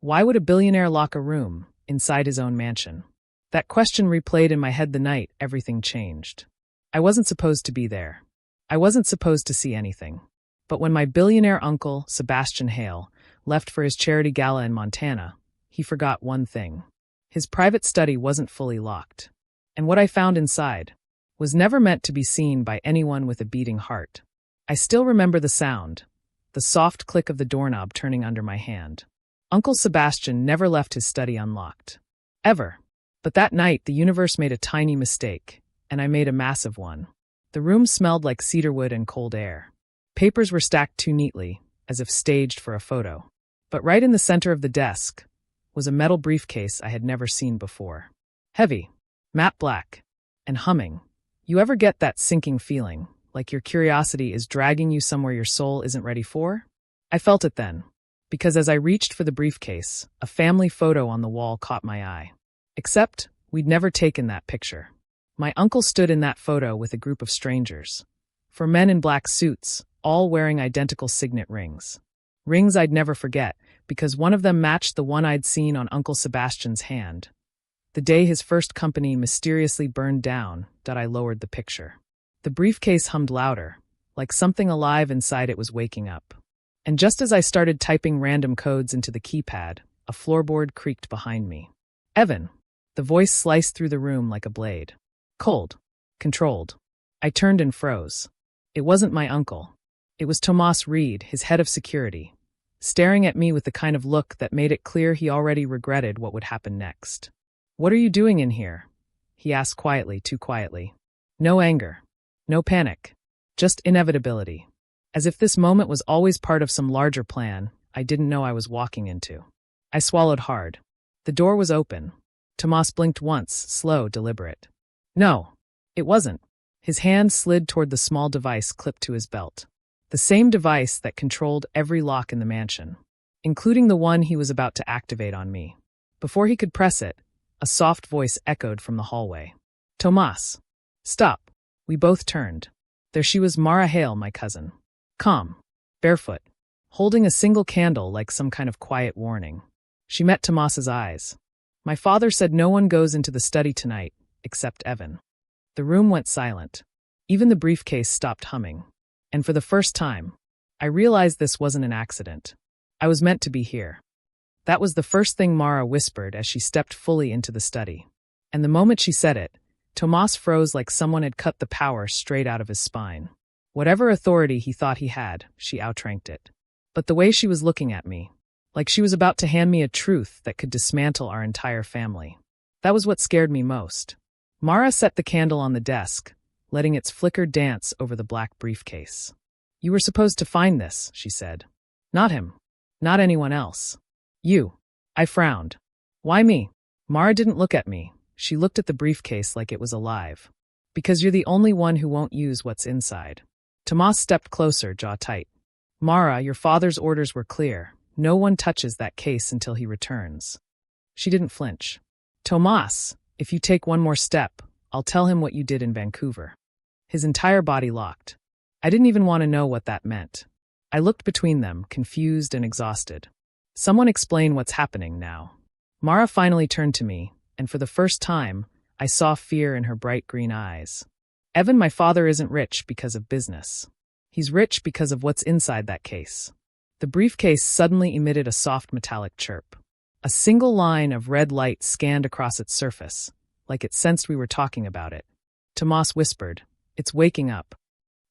Why would a billionaire lock a room inside his own mansion? That question replayed in my head the night everything changed. I wasn't supposed to be there. I wasn't supposed to see anything. But when my billionaire uncle, Sebastian Hale, left for his charity gala in Montana, he forgot one thing. His private study wasn't fully locked. And what I found inside was never meant to be seen by anyone with a beating heart. I still remember the sound, the soft click of the doorknob turning under my hand. Uncle Sebastian never left his study unlocked. Ever. But that night, the universe made a tiny mistake, and I made a massive one. The room smelled like cedarwood and cold air. Papers were stacked too neatly, as if staged for a photo. But right in the center of the desk was a metal briefcase I had never seen before. Heavy, matte black, and humming. You ever get that sinking feeling, like your curiosity is dragging you somewhere your soul isn't ready for? I felt it then, because as I reached for the briefcase, a family photo on the wall caught my eye. Except, we'd never taken that picture. My uncle stood in that photo with a group of strangers. 4 men in black suits, all wearing identical signet rings. Rings I'd never forget, because one of them matched the one I'd seen on Uncle Sebastian's hand. The day his first company mysteriously burned down, I lowered the picture. The briefcase hummed louder, like something alive inside it was waking up. And just as I started typing random codes into the keypad, a floorboard creaked behind me. Evan. The voice sliced through the room like a blade. Cold. Controlled. I turned and froze. It wasn't my uncle. It was Tomas Reed, his head of security, staring at me with the kind of look that made it clear he already regretted what would happen next. "What are you doing in here?" he asked quietly, too quietly. No anger. No panic. Just inevitability. As if this moment was always part of some larger plan I didn't know I was walking into. I swallowed hard. The door was open. Tomas blinked once, slow, deliberate. No, it wasn't. His hand slid toward the small device clipped to his belt. The same device that controlled every lock in the mansion, including the one he was about to activate on me. Before he could press it, a soft voice echoed from the hallway. "Tomas. Stop." We both turned. There she was, Mara Hale, my cousin. Calm. Barefoot. Holding a single candle like some kind of quiet warning. She met Tomas's eyes. "My father said no one goes into the study tonight, except Evan." The room went silent. Even the briefcase stopped humming. And for the first time, I realized this wasn't an accident. I was meant to be here. That was the first thing Mara whispered as she stepped fully into the study. And the moment she said it, Tomas froze like someone had cut the power straight out of his spine. Whatever authority he thought he had, she outranked it. But the way she was looking at me, like she was about to hand me a truth that could dismantle our entire family. That was what scared me most. Mara set the candle on the desk, letting its flicker dance over the black briefcase. "You were supposed to find this," she said. "Not him. Not anyone else. You." I frowned. "Why me?" Mara didn't look at me. She looked at the briefcase like it was alive. "Because you're the only one who won't use what's inside." Tomas stepped closer, jaw tight. "Mara, your father's orders were clear. No one touches that case until he returns." She didn't flinch. "Tomas, if you take one more step, I'll tell him what you did in Vancouver." His entire body locked. I didn't even want to know what that meant. I looked between them, confused and exhausted. "Someone explain what's happening now." Mara finally turned to me, and for the first time, I saw fear in her bright green eyes. "Evan, my father isn't rich because of business. He's rich because of what's inside that case." The briefcase suddenly emitted a soft metallic chirp. A single line of red light scanned across its surface, like it sensed we were talking about it. Tomas whispered, "It's waking up."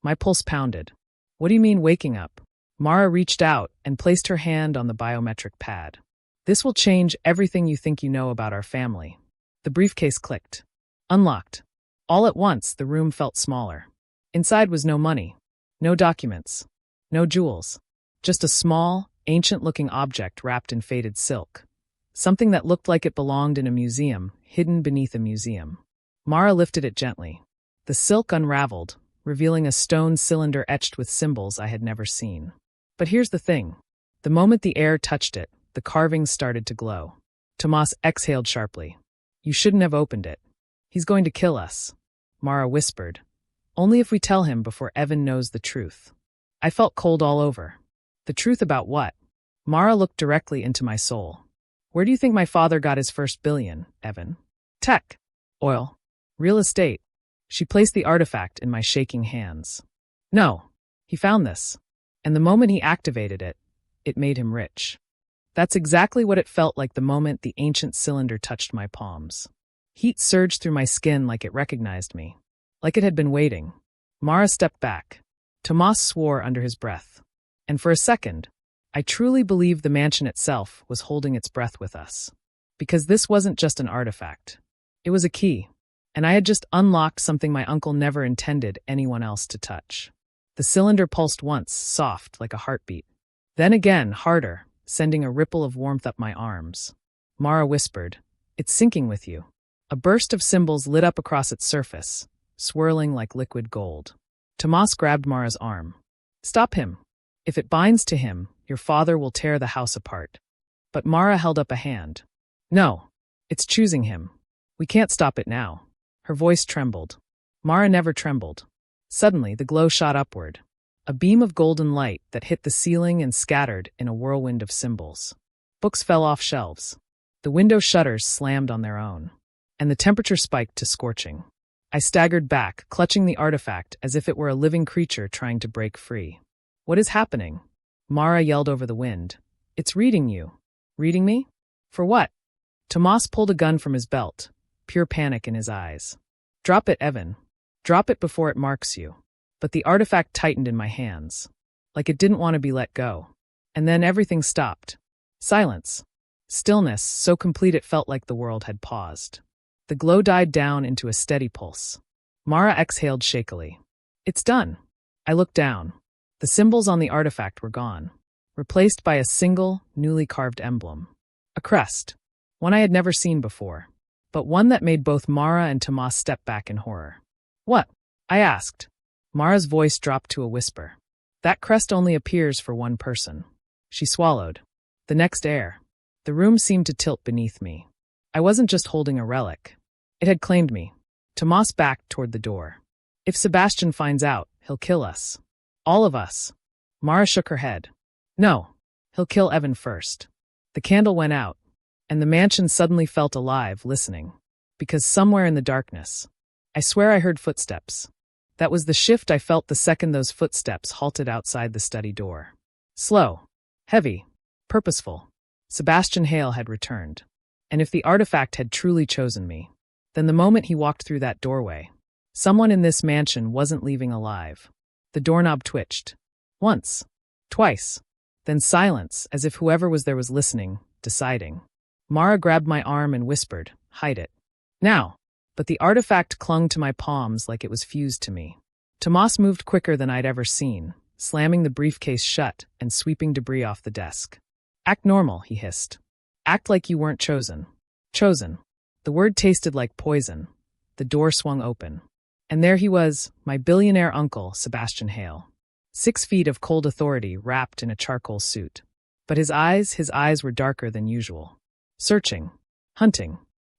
My pulse pounded. "What do you mean waking up?" Mara reached out and placed her hand on the biometric pad. "This will change everything you think you know about our family." The briefcase clicked. Unlocked. All at once, the room felt smaller. Inside was no money, no documents, no jewels. Just a small, ancient-looking object wrapped in faded silk. Something that looked like it belonged in a museum, hidden beneath a museum. Mara lifted it gently. The silk unraveled, revealing a stone cylinder etched with symbols I had never seen. But here's the thing. The moment the air touched it, the carvings started to glow. Tomas exhaled sharply. "You shouldn't have opened it. He's going to kill us," Mara whispered. "Only if we tell him before Evan knows the truth." I felt cold all over. The truth about what? Mara looked directly into my soul. Where do you think my father got his first billion, Evan? Tech. Oil. Real estate. She placed the artifact in my shaking hands. No. He found this. And the moment he activated it, it made him rich. That's exactly what it felt like the moment the ancient cylinder touched my palms. Heat surged through my skin like it recognized me. Like it had been waiting. Mara stepped back. Tomas swore under his breath. And for a second, I truly believed the mansion itself was holding its breath with us. Because this wasn't just an artifact. It was a key. And I had just unlocked something my uncle never intended anyone else to touch. The cylinder pulsed once, soft, like a heartbeat. Then again, harder, sending a ripple of warmth up my arms. Mara whispered, "It's syncing with you." A burst of symbols lit up across its surface, swirling like liquid gold. Tomas grabbed Mara's arm. "Stop him. If it binds to him, your father will tear the house apart." But Mara held up a hand. "No, it's choosing him. We can't stop it now." Her voice trembled. Mara never trembled. Suddenly, the glow shot upward. A beam of golden light that hit the ceiling and scattered in a whirlwind of symbols. Books fell off shelves. The window shutters slammed on their own. And the temperature spiked to scorching. I staggered back, clutching the artifact as if it were a living creature trying to break free. "What is happening?" Mara yelled over the wind. "It's reading you." "Reading me? For what?" Tomas pulled a gun from his belt, pure panic in his eyes. "Drop it, Evan. Drop it before it marks you." But the artifact tightened in my hands, like it didn't want to be let go. And then everything stopped. Silence. Stillness, so complete it felt like the world had paused. The glow died down into a steady pulse. Mara exhaled shakily. "It's done." I looked down. The symbols on the artifact were gone, replaced by a single, newly carved emblem. A crest. One I had never seen before, but one that made both Mara and Tomas step back in horror. "What?" I asked. Mara's voice dropped to a whisper. "That crest only appears for one person." She swallowed. The next air. The room seemed to tilt beneath me. I wasn't just holding a relic. It had claimed me. Tomas backed toward the door. "If Sebastian finds out, he'll kill us. All of us." Mara shook her head. "No, he'll kill Evan first." The candle went out, and the mansion suddenly felt alive, listening. Because somewhere in the darkness, I swear I heard footsteps. That was the shift I felt the second those footsteps halted outside the study door. Slow, heavy, purposeful. Sebastian Hale had returned. And if the artifact had truly chosen me, then the moment he walked through that doorway, someone in this mansion wasn't leaving alive. The doorknob twitched. Once. Twice. Then silence, as if whoever was there was listening, deciding. Mara grabbed my arm and whispered, "Hide it. Now." But the artifact clung to my palms like it was fused to me. Tomas moved quicker than I'd ever seen, slamming the briefcase shut and sweeping debris off the desk. "Act normal," he hissed. "Act like you weren't chosen." Chosen. The word tasted like poison. The door swung open. And there he was, my billionaire uncle, Sebastian Hale. 6 feet of cold authority wrapped in a charcoal suit. But his eyes were darker than usual. Searching. Hunting.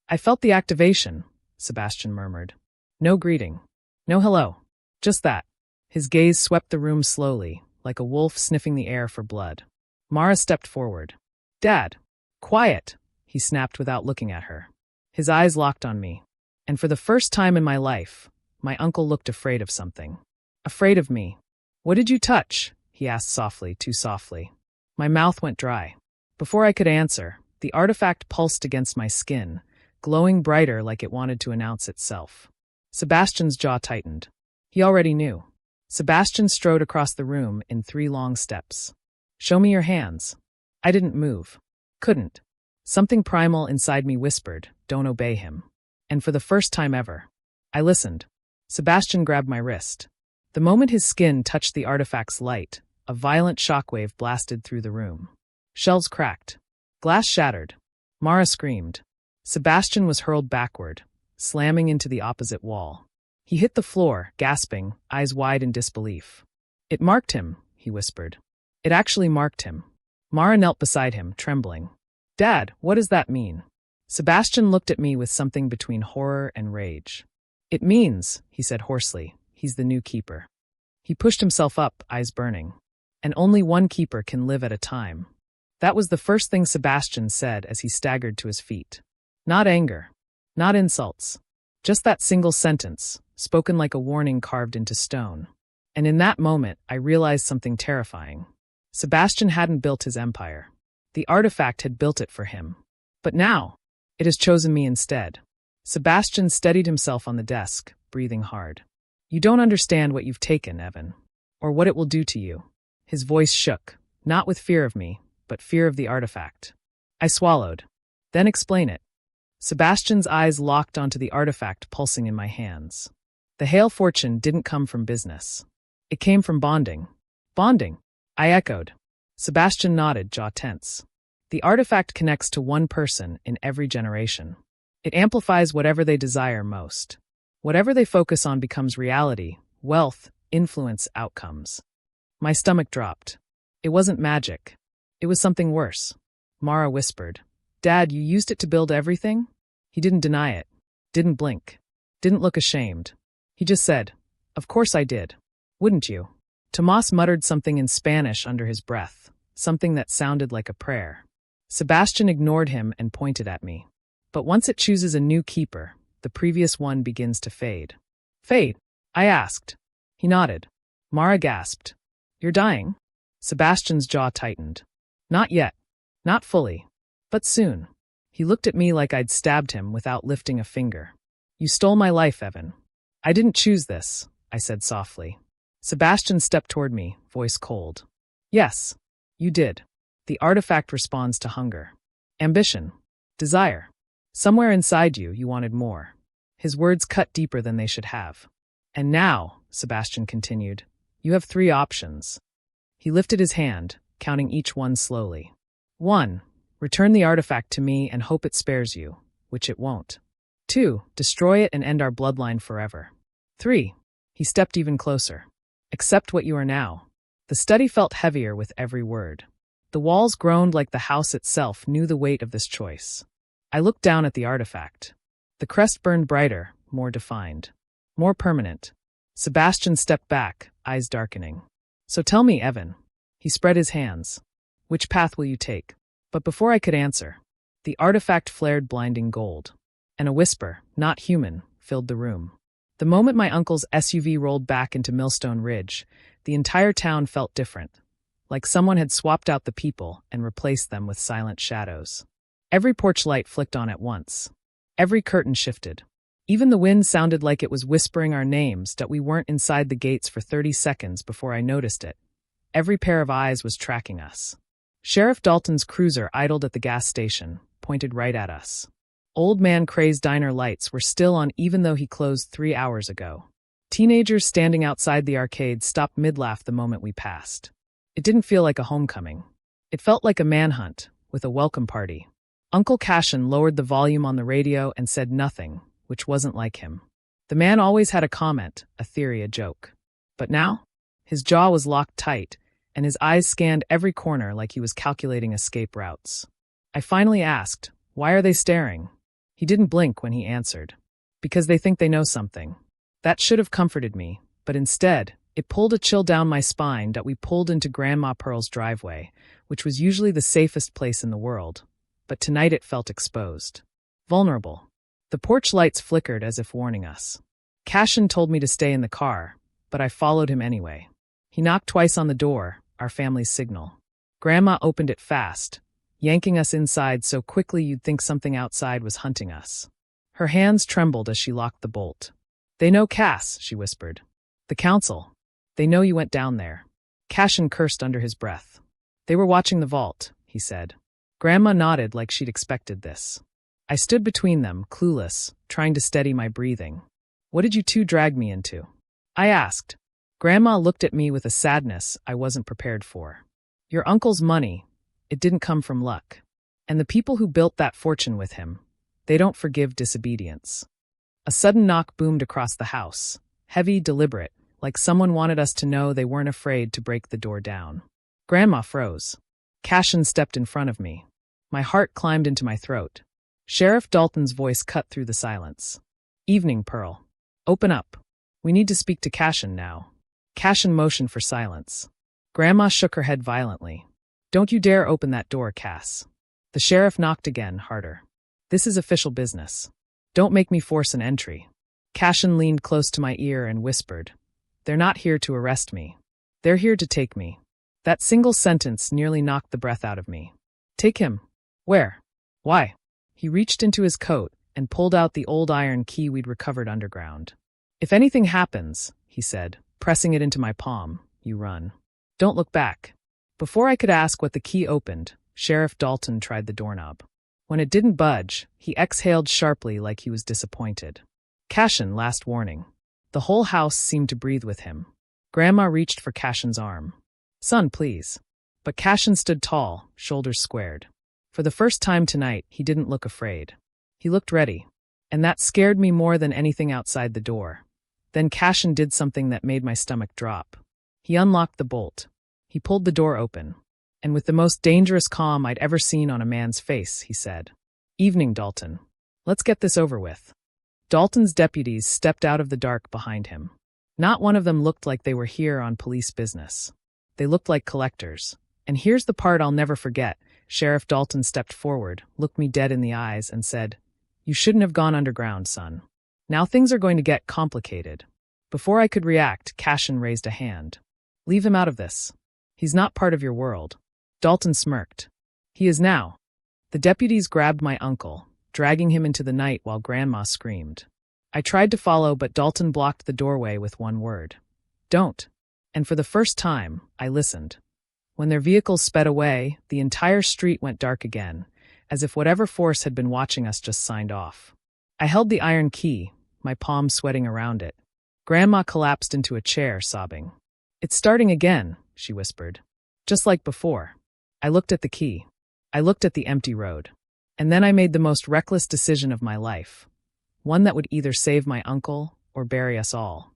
"I felt the activation," Sebastian murmured. "No greeting. No hello. Just that." His gaze swept the room slowly, like a wolf sniffing the air for blood. Mara stepped forward. "Dad." "Quiet," he snapped without looking at her. His eyes locked on me. And for the first time in my life, my uncle looked afraid of something. Afraid of me. "What did you touch?" he asked softly, too softly. My mouth went dry. Before I could answer, the artifact pulsed against my skin, glowing brighter like it wanted to announce itself. Sebastian's jaw tightened. He already knew. Sebastian strode across the room in 3 long steps. "Show me your hands." I didn't move. Couldn't. Something primal inside me whispered, "Don't obey him." And for the first time ever, I listened. Sebastian grabbed my wrist. The moment his skin touched the artifact's light, a violent shockwave blasted through the room. Shelves cracked. Glass shattered. Mara screamed. Sebastian was hurled backward, slamming into the opposite wall. He hit the floor, gasping, eyes wide in disbelief. "It marked him," he whispered. "It actually marked him." Mara knelt beside him, trembling. "Dad, what does that mean?" Sebastian looked at me with something between horror and rage. "It means," he said hoarsely, "he's the new keeper." He pushed himself up, eyes burning. "And only one keeper can live at a time." That was the first thing Sebastian said as he staggered to his feet. Not anger. Not insults. Just that single sentence, spoken like a warning carved into stone. And in that moment, I realized something terrifying. Sebastian hadn't built his empire. The artifact had built it for him. But now, it has chosen me instead. Sebastian steadied himself on the desk, breathing hard. You don't understand what you've taken, Evan, or what it will do to you. His voice shook, not with fear of me, but fear of the artifact. I swallowed. Then explain it. Sebastian's eyes locked onto the artifact pulsing in my hands. The hail fortune didn't come from business. It came from bonding. Bonding? I echoed. Sebastian nodded, jaw tense. The artifact connects to one person in every generation. It amplifies whatever they desire most. Whatever they focus on becomes reality, wealth, influence, outcomes. My stomach dropped. It wasn't magic. It was something worse. Mara whispered. Dad, you used it to build everything? He didn't deny it. Didn't blink. Didn't look ashamed. He just said, Of course I did. Wouldn't you? Tomas muttered something in Spanish under his breath, something that sounded like a prayer. Sebastian ignored him and pointed at me. But once it chooses a new keeper, the previous one begins to fade. Fade? I asked. He nodded. Mara gasped. You're dying? Sebastian's jaw tightened. Not yet. Not fully. But soon. He looked at me like I'd stabbed him without lifting a finger. You stole my life, Evan. I didn't choose this, I said softly. Sebastian stepped toward me, voice cold. Yes, you did. The artifact responds to hunger. Ambition. Desire. Somewhere inside you, you wanted more. His words cut deeper than they should have. And now, Sebastian continued, you have 3 options. He lifted his hand, counting each one slowly. 1. Return the artifact to me and hope it spares you, which it won't. 2. Destroy it and end our bloodline forever. 3. He stepped even closer. Accept what you are now. The study felt heavier with every word. The walls groaned like the house itself knew the weight of this choice. I looked down at the artifact. The crest burned brighter, more defined, more permanent. Sebastian stepped back, eyes darkening. So tell me, Evan. He spread his hands. Which path will you take? But before I could answer, the artifact flared blinding gold. And a whisper, not human, filled the room. The moment my uncle's SUV rolled back into Millstone Ridge, the entire town felt different, like someone had swapped out the people and replaced them with silent shadows. Every porch light flicked on at once. Every curtain shifted. Even the wind sounded like it was whispering our names that we weren't inside the gates for 30 seconds before I noticed it. Every pair of eyes was tracking us. Sheriff Dalton's cruiser idled at the gas station, pointed right at us. Old Man Cray's diner lights were still on even though he closed 3 hours ago. Teenagers standing outside the arcade stopped mid-laugh the moment we passed. It didn't feel like a homecoming. It felt like a manhunt, with a welcome party. Uncle Cashin lowered the volume on the radio and said nothing, which wasn't like him. The man always had a comment, a theory, a joke. But now? His jaw was locked tight, and his eyes scanned every corner like he was calculating escape routes. I finally asked, why are they staring? He didn't blink when he answered. Because they think they know something. That should have comforted me, but instead, it pulled a chill down my spine that we pulled into Grandma Pearl's driveway, which was usually the safest place in the world. But tonight it felt exposed. Vulnerable. The porch lights flickered as if warning us. Cashin told me to stay in the car, but I followed him anyway. He knocked twice on the door, our family's signal. Grandma opened it fast, yanking us inside so quickly you'd think something outside was hunting us. Her hands trembled as she locked the bolt. They know Cass, she whispered. The council. They know you went down there. Cashin cursed under his breath. They were watching the vault, he said. Grandma nodded like she'd expected this. I stood between them, clueless, trying to steady my breathing. What did you two drag me into? I asked. Grandma looked at me with a sadness I wasn't prepared for. Your uncle's money, it didn't come from luck. And the people who built that fortune with him, they don't forgive disobedience. A sudden knock boomed across the house, heavy, deliberate, like someone wanted us to know they weren't afraid to break the door down. Grandma froze. Cashin stepped in front of me. My heart climbed into my throat. Sheriff Dalton's voice cut through the silence. Evening, Pearl. Open up. We need to speak to Cashin now. Cashin motioned for silence. Grandma shook her head violently. Don't you dare open that door, Cass. The sheriff knocked again, harder. This is official business. Don't make me force an entry. Cashin leaned close to my ear and whispered, They're not here to arrest me. They're here to take me. That single sentence nearly knocked the breath out of me. Take him. Where? Why? He reached into his coat and pulled out the old iron key we'd recovered underground. If anything happens, he said, pressing it into my palm, you run. Don't look back. Before I could ask what the key opened, Sheriff Dalton tried the doorknob. When it didn't budge, he exhaled sharply like he was disappointed. Cashin, last warning. The whole house seemed to breathe with him. Grandma reached for Cashin's arm. Son, please. But Cashin stood tall, shoulders squared. For the first time tonight, he didn't look afraid. He looked ready. And that scared me more than anything outside the door. Then Cashin did something that made my stomach drop. He unlocked the bolt. He pulled the door open. And with the most dangerous calm I'd ever seen on a man's face, he said, Evening, Dalton. Let's get this over with. Dalton's deputies stepped out of the dark behind him. Not one of them looked like they were here on police business. They looked like collectors. And here's the part I'll never forget. Sheriff Dalton stepped forward, looked me dead in the eyes, and said, You shouldn't have gone underground, son. Now things are going to get complicated. Before I could react, Cashin raised a hand. Leave him out of this. He's not part of your world. Dalton smirked. He is now. The deputies grabbed my uncle, dragging him into the night while Grandma screamed. I tried to follow, but Dalton blocked the doorway with one word. Don't. And for the first time, I listened. When their vehicles sped away, the entire street went dark again, as if whatever force had been watching us just signed off. I held the iron key, my palm sweating around it. Grandma collapsed into a chair, sobbing. It's starting again, she whispered. Just like before. I looked at the key. I looked at the empty road. And then I made the most reckless decision of my life. One that would either save my uncle or bury us all.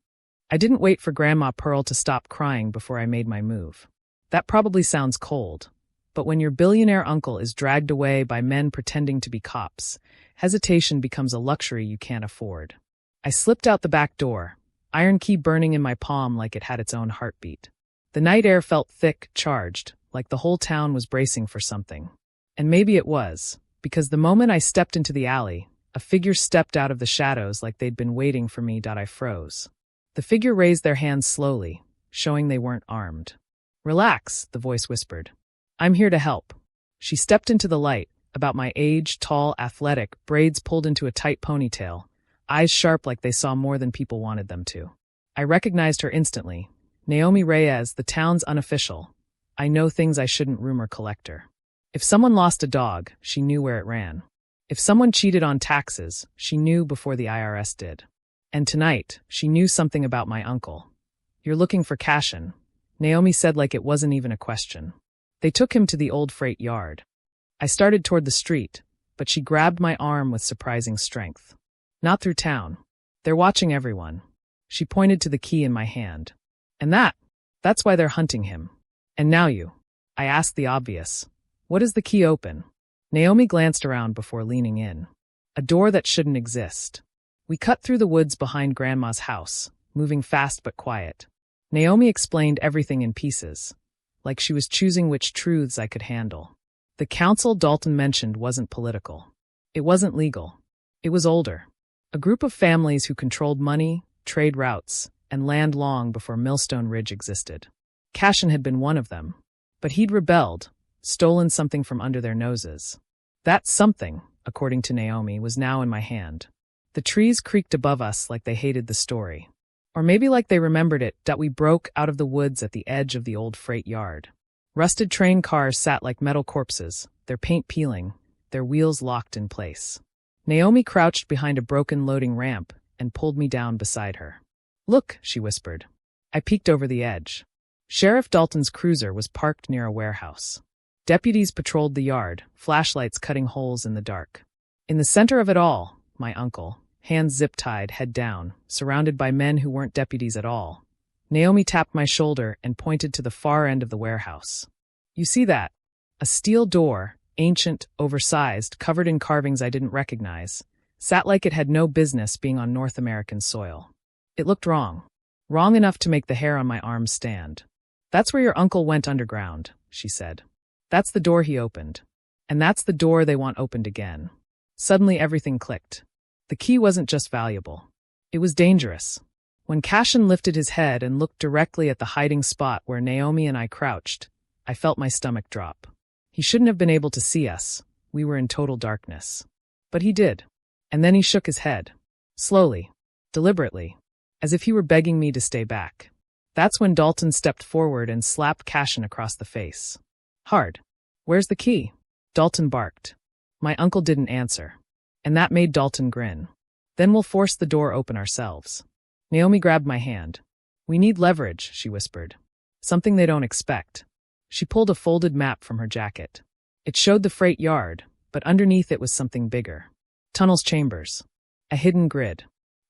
I didn't wait for Grandma Pearl to stop crying before I made my move. That probably sounds cold, but when your billionaire uncle is dragged away by men pretending to be cops, hesitation becomes a luxury you can't afford. I slipped out the back door, iron key burning in my palm like it had its own heartbeat. The night air felt thick, charged, like the whole town was bracing for something. And maybe it was, because the moment I stepped into the alley, a figure stepped out of the shadows like they'd been waiting for me. I froze. The figure raised their hands slowly, showing they weren't armed. Relax, the voice whispered. I'm here to help. She stepped into the light, about my age, tall, athletic, braids pulled into a tight ponytail, eyes sharp like they saw more than people wanted them to. I recognized her instantly. Naomi Reyes, the town's unofficial. I know things I shouldn't rumor collector. If someone lost a dog, she knew where it ran. If someone cheated on taxes, she knew before the IRS did. And tonight, she knew something about my uncle. You're looking for Cashin, Naomi said like it wasn't even a question. They took him to the old freight yard. I started toward the street, but she grabbed my arm with surprising strength. Not through town. They're watching everyone. She pointed to the key in my hand. And that's why they're hunting him. And now you. I asked the obvious. What does the key open? Naomi glanced around before leaning in. A door that shouldn't exist. We cut through the woods behind Grandma's house, moving fast but quiet. Naomi explained everything in pieces, like she was choosing which truths I could handle. The council Dalton mentioned wasn't political. It wasn't legal. It was older. A group of families who controlled money, trade routes, and land long before Millstone Ridge existed. Cashin had been one of them, but he'd rebelled, stolen something from under their noses. That something, according to Naomi, was now in my hand. The trees creaked above us like they hated the story. Or maybe like they remembered it, that we broke out of the woods at the edge of the old freight yard. Rusted train cars sat like metal corpses, their paint peeling, their wheels locked in place. Naomi crouched behind a broken loading ramp and pulled me down beside her. Look, she whispered. I peeked over the edge. Sheriff Dalton's cruiser was parked near a warehouse. Deputies patrolled the yard, flashlights cutting holes in the dark. In the center of it all, my uncle, hands zip-tied, head down, surrounded by men who weren't deputies at all. Naomi tapped my shoulder and pointed to the far end of the warehouse. You see that? A steel door, ancient, oversized, covered in carvings I didn't recognize, sat like it had no business being on North American soil. It looked wrong. Wrong enough to make the hair on my arms stand. That's where your uncle went underground, she said. That's the door he opened. And that's the door they want opened again. Suddenly everything clicked. The key wasn't just valuable. It was dangerous. When Cashin lifted his head and looked directly at the hiding spot where Naomi and I crouched, I felt my stomach drop. He shouldn't have been able to see us. We were in total darkness. But he did. And then he shook his head. Slowly. Deliberately. As if he were begging me to stay back. That's when Dalton stepped forward and slapped Cashin across the face. Hard. Where's the key? Dalton barked. My uncle didn't answer. And that made Dalton grin. Then we'll force the door open ourselves. Naomi grabbed my hand. We need leverage, she whispered. Something they don't expect. She pulled a folded map from her jacket. It showed the freight yard, but underneath it was something bigger. Tunnels chambers. A hidden grid.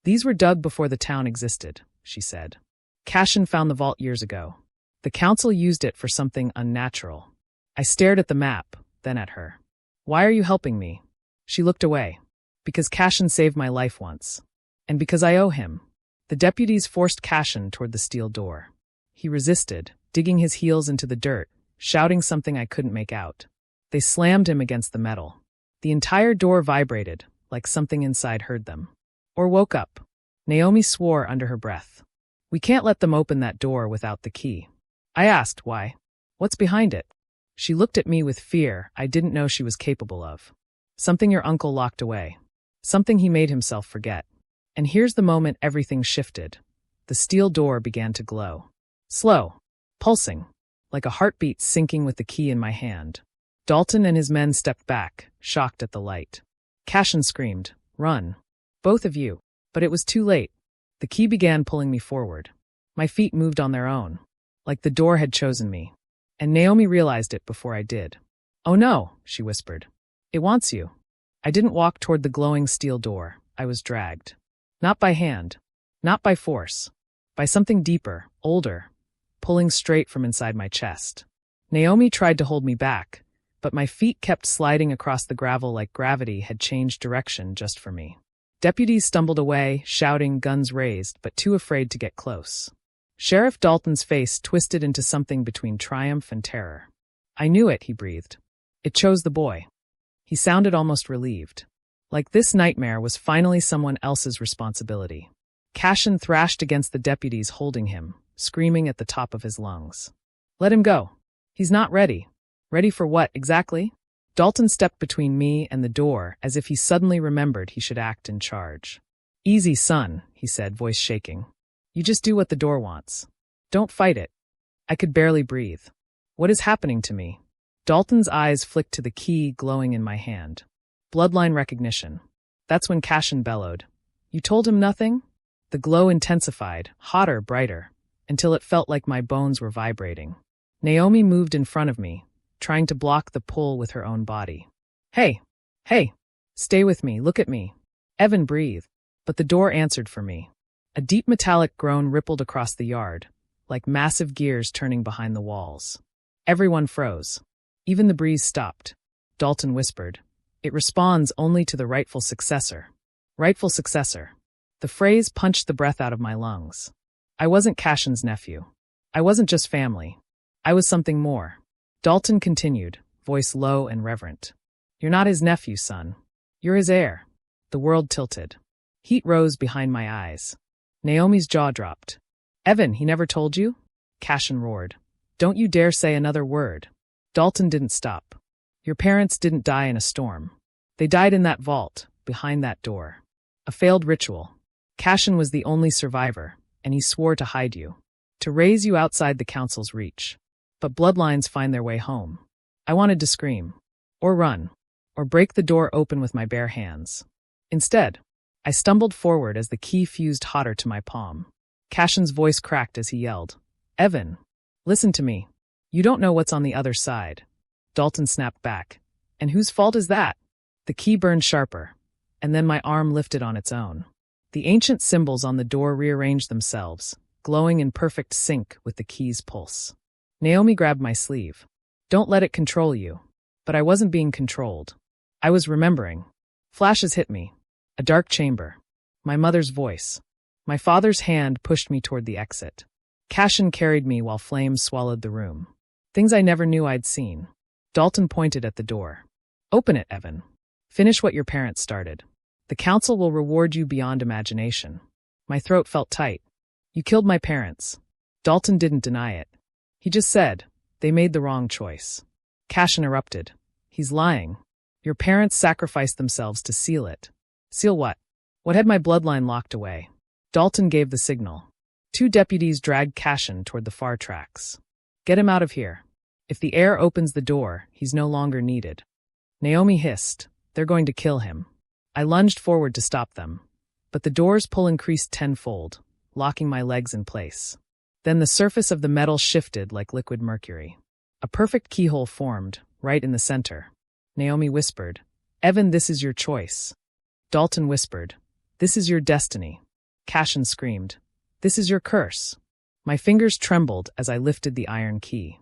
These were dug before the town existed, she said. Cashin found the vault years ago. The council used it for something unnatural. I stared at the map, then at her. Why are you helping me? She looked away. Because Cashin saved my life once. And because I owe him. The deputies forced Cashin toward the steel door. He resisted, digging his heels into the dirt, shouting something I couldn't make out. They slammed him against the metal. The entire door vibrated, like something inside heard them. Or woke up. Naomi swore under her breath. We can't let them open that door without the key. I asked why. What's behind it? She looked at me with fear I didn't know she was capable of. Something your uncle locked away. Something he made himself forget. And here's the moment everything shifted. The steel door began to glow. Slow. Pulsing. Like a heartbeat syncing with the key in my hand. Dalton and his men stepped back, shocked at the light. Cashin screamed, "Run. Both of you." But it was too late. The key began pulling me forward. My feet moved on their own. Like the door had chosen me. And Naomi realized it before I did. "Oh no," she whispered. "It wants you." I didn't walk toward the glowing steel door. I was dragged. Not by hand. Not by force. By something deeper, older, pulling straight from inside my chest. Naomi tried to hold me back, but my feet kept sliding across the gravel like gravity had changed direction just for me. Deputies stumbled away, shouting, guns raised, but too afraid to get close. Sheriff Dalton's face twisted into something between triumph and terror. "I knew it," he breathed. "It chose the boy." He sounded almost relieved. Like this nightmare was finally someone else's responsibility. Cashin thrashed against the deputies holding him, screaming at the top of his lungs. "Let him go. He's not ready." "Ready for what, exactly?" Dalton stepped between me and the door as if he suddenly remembered he should act in charge. "Easy, son," he said, voice shaking. "You just do what the door wants. Don't fight it." I could barely breathe. What is happening to me? Dalton's eyes flicked to the key glowing in my hand. Bloodline recognition. That's when Cashin bellowed. "You told him nothing?" The glow intensified, hotter, brighter, until it felt like my bones were vibrating. Naomi moved in front of me, trying to block the pull with her own body. Hey! Stay with me, look at me." Evan breathed, but the door answered for me. A deep metallic groan rippled across the yard, like massive gears turning behind the walls. Everyone froze. Even the breeze stopped. Dalton whispered, "It responds only to the rightful successor." Rightful successor. The phrase punched the breath out of my lungs. I wasn't Cashin's nephew. I wasn't just family. I was something more. Dalton continued, voice low and reverent. "You're not his nephew, son. You're his heir." The world tilted. Heat rose behind my eyes. Naomi's jaw dropped. "Evan, he never told you?" Cashin roared. "Don't you dare say another word." Dalton didn't stop. "Your parents didn't die in a storm. They died in that vault, behind that door. A failed ritual. Cashin was the only survivor, and he swore to hide you. To raise you outside the council's reach. But bloodlines find their way home." I wanted to scream. Or run. Or break the door open with my bare hands. Instead, I stumbled forward as the key fused hotter to my palm. Cashin's voice cracked as he yelled, "Evan, listen to me. You don't know what's on the other side." Dalton snapped back. "And whose fault is that?" The key burned sharper, and then my arm lifted on its own. The ancient symbols on the door rearranged themselves, glowing in perfect sync with the key's pulse. Naomi grabbed my sleeve. "Don't let it control you." But I wasn't being controlled. I was remembering. Flashes hit me. A dark chamber. My mother's voice. My father's hand pushed me toward the exit. Cashin carried me while flames swallowed the room. Things I never knew I'd seen. Dalton pointed at the door. Open it, Evan. Finish what your parents started. The council will reward you beyond imagination. My throat felt tight. You killed my parents. Dalton didn't deny it. He just said, they made the wrong choice. Cash interrupted. He's lying. Your parents sacrificed themselves to seal it. Seal what? What had my bloodline locked away? Dalton gave the signal. 2 deputies dragged Cashin toward the far tracks. Get him out of here. If the heir opens the door, he's no longer needed. Naomi hissed. They're going to kill him. I lunged forward to stop them. But the door's pull increased tenfold, locking my legs in place. Then the surface of the metal shifted like liquid mercury. A perfect keyhole formed, right in the center. Naomi whispered, Evan, this is your choice. Dalton whispered, this is your destiny. Cashin screamed, this is your curse. My fingers trembled as I lifted the iron key.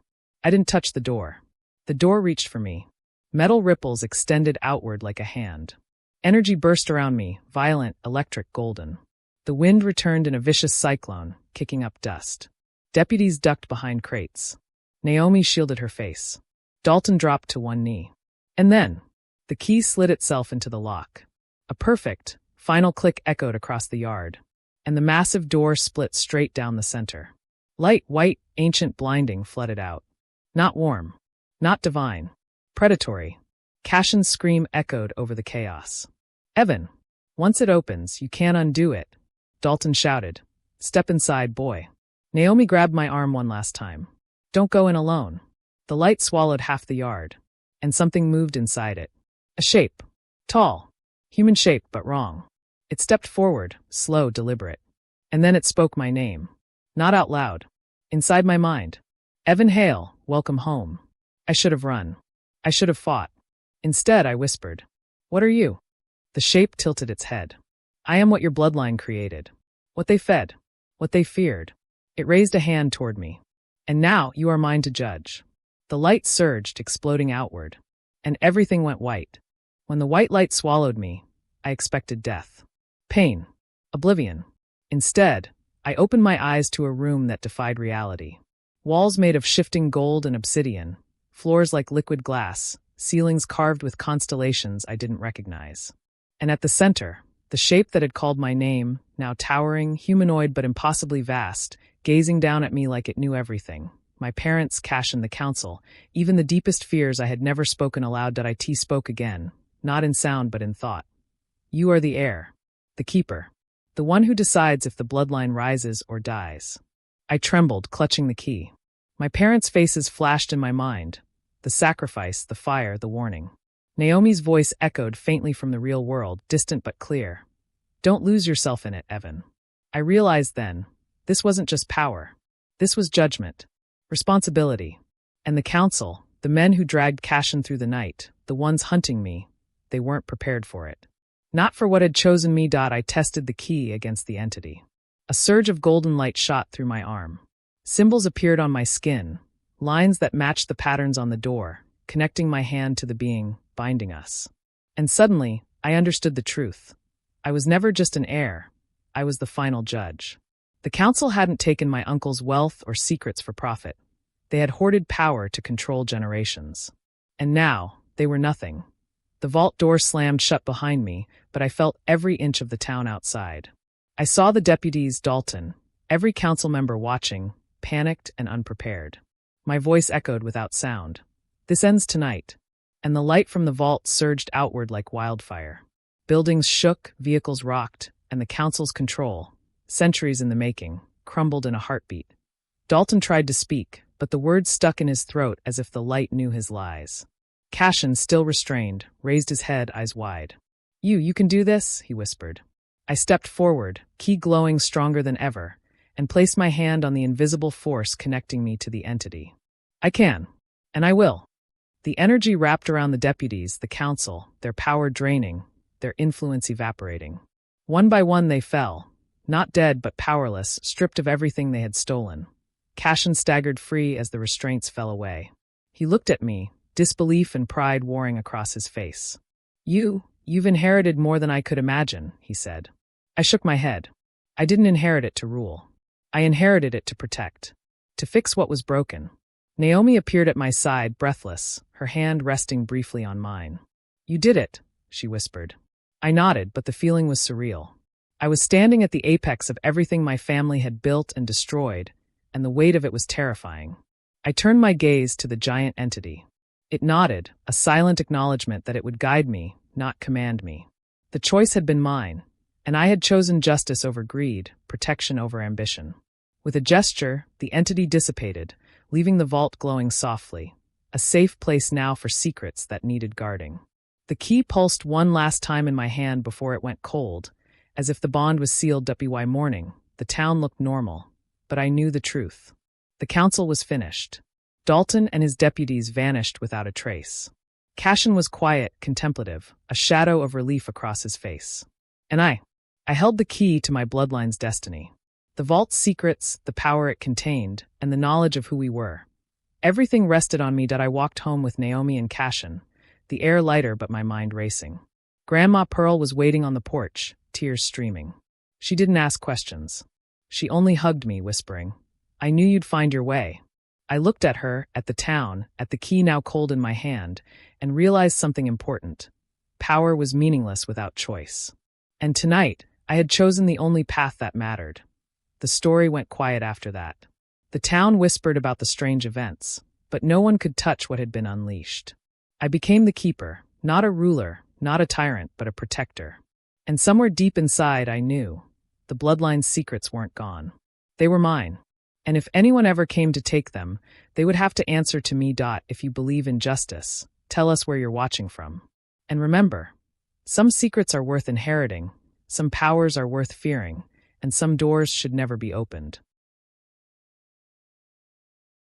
I didn't touch the door. The door reached for me. Metal ripples extended outward like a hand. Energy burst around me, violent, electric, golden. The wind returned in a vicious cyclone, kicking up dust. Deputies ducked behind crates. Naomi shielded her face. Dalton dropped to one knee. And then, the key slid itself into the lock. A perfect, final click echoed across the yard, and the massive door split straight down the center. Light, white, ancient, blinding flooded out. Not warm. Not divine. Predatory. Cashin's scream echoed over the chaos. Evan, once it opens, you can't undo it. Dalton shouted. Step inside, boy. Naomi grabbed my arm one last time. Don't go in alone. The light swallowed half the yard, and something moved inside it. A shape. Tall. Human shape, but wrong. It stepped forward, slow, deliberate. And then it spoke my name. Not out loud. Inside my mind. Evan Hale, welcome home. I should have run. I should have fought. Instead, I whispered. What are you? The shape tilted its head. I am what your bloodline created. What they fed. What they feared. It raised a hand toward me. And now you are mine to judge. The light surged, exploding outward. And everything went white. When the white light swallowed me, I expected death. Pain. Oblivion. Instead, I opened my eyes to a room that defied reality. Walls made of shifting gold and obsidian, floors like liquid glass, ceilings carved with constellations I didn't recognize. And at the center, the shape that had called my name, now towering, humanoid but impossibly vast, gazing down at me like it knew everything. My parents, Cash, and the council, even the deepest fears I had never spoken aloud. It spoke again, not in sound but in thought. You are the heir, the keeper, the one who decides if the bloodline rises or dies. I trembled, clutching the key. My parents' faces flashed in my mind. The sacrifice, the fire, the warning. Naomi's voice echoed faintly from the real world, distant but clear. Don't lose yourself in it, Evan. I realized then, this wasn't just power. This was judgment, responsibility. And the council, the men who dragged Cashin through the night, the ones hunting me, they weren't prepared for it. Not for what had chosen me. I tested the key against the entity. A surge of golden light shot through my arm. Symbols appeared on my skin, lines that matched the patterns on the door, connecting my hand to the being binding us. And suddenly, I understood the truth. I was never just an heir. I was the final judge. The council hadn't taken my uncle's wealth or secrets for profit. They had hoarded power to control generations. And now, they were nothing. The vault door slammed shut behind me, but I felt every inch of the town outside. I saw the deputies, Dalton, every council member watching, panicked and unprepared. My voice echoed without sound. This ends tonight. And the light from the vault surged outward like wildfire. Buildings shook, vehicles rocked, and the council's control, centuries in the making, crumbled in a heartbeat. Dalton tried to speak, but the words stuck in his throat as if the light knew his lies. Cashin, still restrained, raised his head, eyes wide. You can do this, he whispered. I stepped forward, key glowing stronger than ever, and placed my hand on the invisible force connecting me to the entity. I can. And I will. The energy wrapped around the deputies, the council, their power draining, their influence evaporating. One by one they fell, not dead but powerless, stripped of everything they had stolen. Cashin staggered free as the restraints fell away. He looked at me, disbelief and pride warring across his face. You've inherited more than I could imagine, he said. I shook my head. I didn't inherit it to rule. I inherited it to protect. To fix what was broken. Naomi appeared at my side, breathless, her hand resting briefly on mine. "You did it," she whispered. I nodded, but the feeling was surreal. I was standing at the apex of everything my family had built and destroyed, and the weight of it was terrifying. I turned my gaze to the giant entity. It nodded, a silent acknowledgement that it would guide me, not command me. The choice had been mine, and I had chosen justice over greed, protection over ambition. With a gesture, the entity dissipated, leaving the vault glowing softly, a safe place now for secrets that needed guarding. The key pulsed one last time in my hand before it went cold, as if the bond was sealed up. By morning, the town looked normal, but I knew the truth. The council was finished. Dalton and his deputies vanished without a trace. Cashin was quiet, contemplative, a shadow of relief across his face. And I held the key to my bloodline's destiny. The vault's secrets, the power it contained, and the knowledge of who we were. Everything rested on me. I walked home with Naomi and Cashin, the air lighter but my mind racing. Grandma Pearl was waiting on the porch, tears streaming. She didn't ask questions. She only hugged me, whispering, "I knew you'd find your way." I looked at her, at the town, at the key now cold in my hand, and realized something important. Power was meaningless without choice. And tonight, I had chosen the only path that mattered. The story went quiet after that. The town whispered about the strange events, but no one could touch what had been unleashed. I became the keeper, not a ruler, not a tyrant, but a protector. And somewhere deep inside, I knew the bloodline's secrets weren't gone. They were mine. And if anyone ever came to take them, they would have to answer to me. If you believe in justice, tell us where you're watching from. And remember, some secrets are worth inheriting, some powers are worth fearing, and some doors should never be opened.